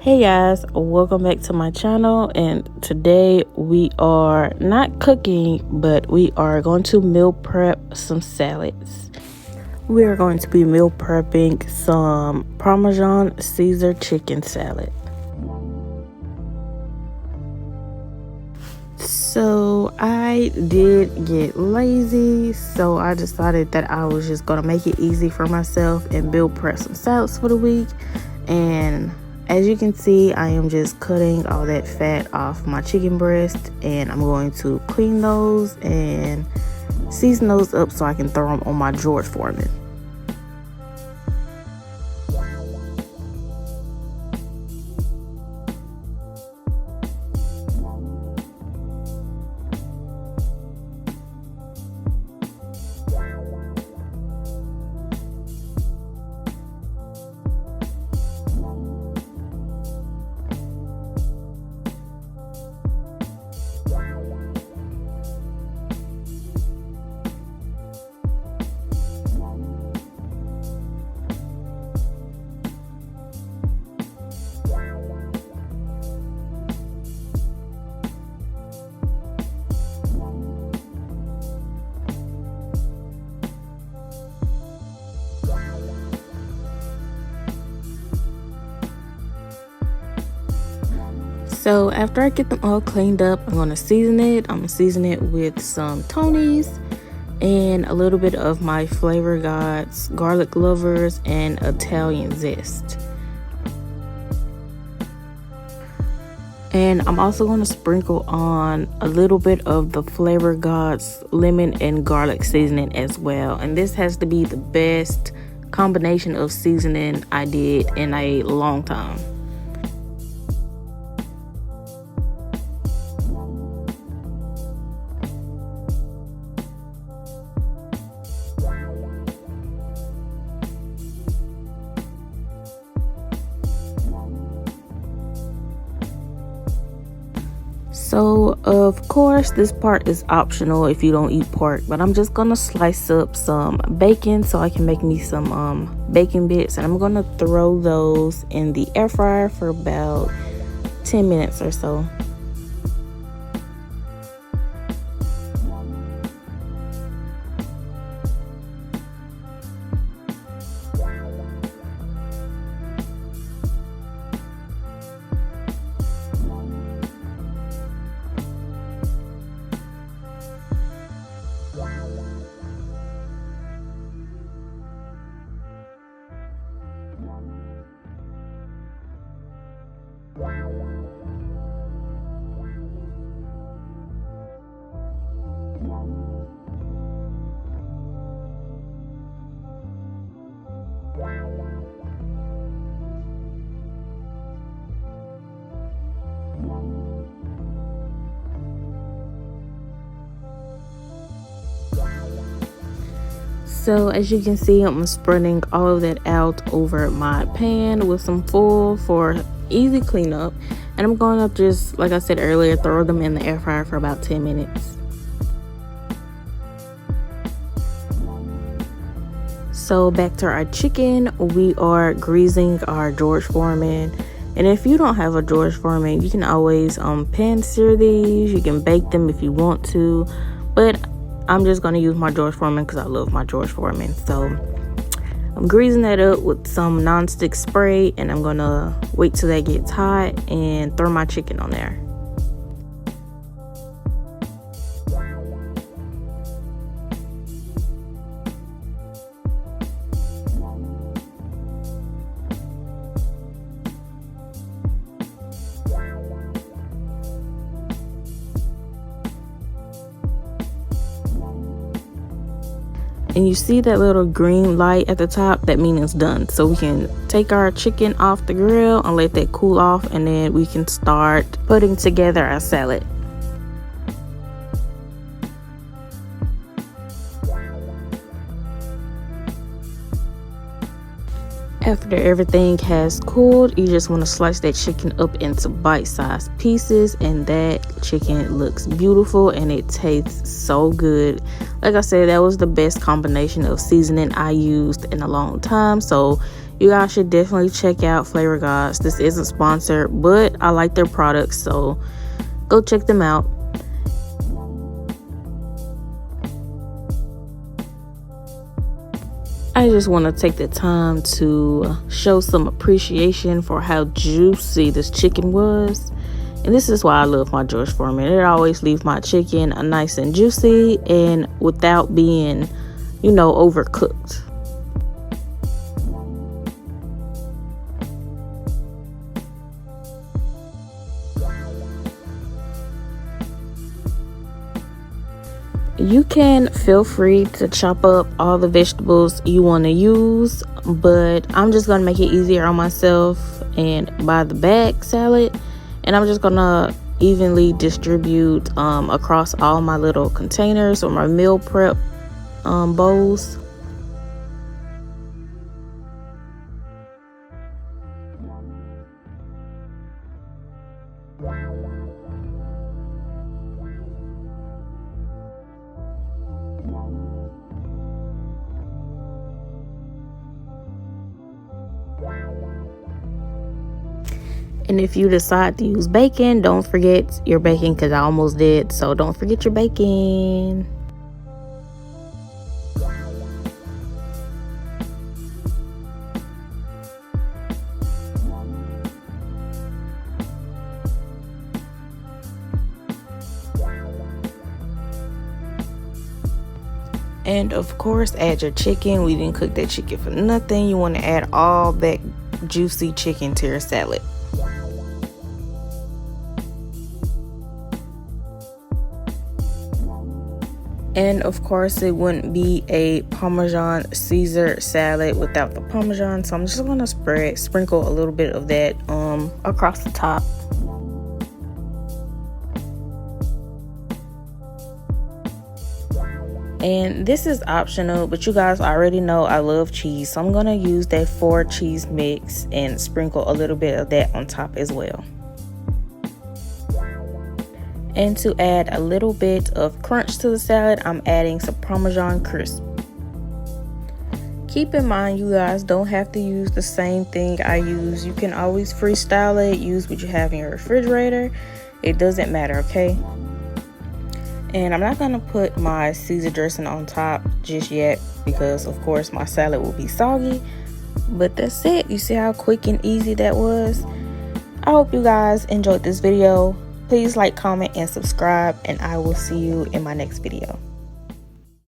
Hey guys, welcome back to my channel, and today we are not cooking, but we are going to meal prep some salads. We are going to be meal prepping some Parmesan Caesar chicken salad. So I did get lazy, so I decided that I was just going to make it easy for myself and meal prep some salads for the week. And as you can see, I am just cutting all that fat off my chicken breast, and I'm going to clean those and season those up so I can throw them on my George Foreman. So after I get them all cleaned up, I'm going to season it. I'm going to season it with some Tony's and a little bit of my Flavor Gods garlic lovers and Italian zest. And I'm also going to sprinkle on a little bit of the Flavor Gods lemon and garlic seasoning as well. And this has to be the best combination of seasoning I did in a long time. So of course this part is optional if you don't eat pork, but I'm just gonna slice up some bacon so I can make me some bacon bits, and I'm gonna throw those in the air fryer for about 10 minutes or so. So as you can see, I'm spreading all of that out over my pan with some foil for easy cleanup, and I'm going to just, like I said earlier, throw them in the air fryer for about 10 minutes. So back to our chicken, we are greasing our George Foreman. And if you don't have a George Foreman, you can always pan sear these. You can bake them if you want to, but I'm just going to use my George Foreman because I love my George Foreman. So I'm greasing that up with some nonstick spray, and I'm going to wait till that gets hot and throw my chicken on there. And you see that little green light at the top, that means it's done. So we can take our chicken off the grill and let that cool off, and then we can start putting together our salad. After everything has cooled, you just want to slice that chicken up into bite-sized pieces, and that chicken looks beautiful and it tastes so good. Like I said, that was the best combination of seasoning I used in a long time, so you guys should definitely check out Flavor Gods. This isn't sponsored, but I like their products, so go check them out. I just want to take the time to show some appreciation for how juicy this chicken was. And this is why I love my George Foreman. It always leaves my chicken nice and juicy and without being, overcooked. You can feel free to chop up all the vegetables you want to use, but I'm just going to make it easier on myself and buy the bag salad, and I'm just going to evenly distribute across all my little containers or my meal prep bowls. And if you decide to use bacon, don't forget your bacon, because I almost did. So don't forget your bacon. And of course, add your chicken. We didn't cook that chicken for nothing. You want to add all that juicy chicken to your salad. And of course, it wouldn't be a Parmesan Caesar salad without the Parmesan. So I'm just gonna sprinkle a little bit of that across the top. And this is optional, but you guys already know I love cheese, so I'm gonna use that 4 cheese mix and sprinkle a little bit of that on top as well. And to add a little bit of crunch to the salad, I'm adding some Parmesan Crisp. Keep in mind, you guys don't have to use the same thing I use. You can always freestyle it, use what you have in your refrigerator. It doesn't matter, okay? And I'm not gonna put my Caesar dressing on top just yet because of course my salad will be soggy. But that's it. You see how quick and easy that was? I hope you guys enjoyed this video. Please like, comment, and subscribe, and I will see you in my next video.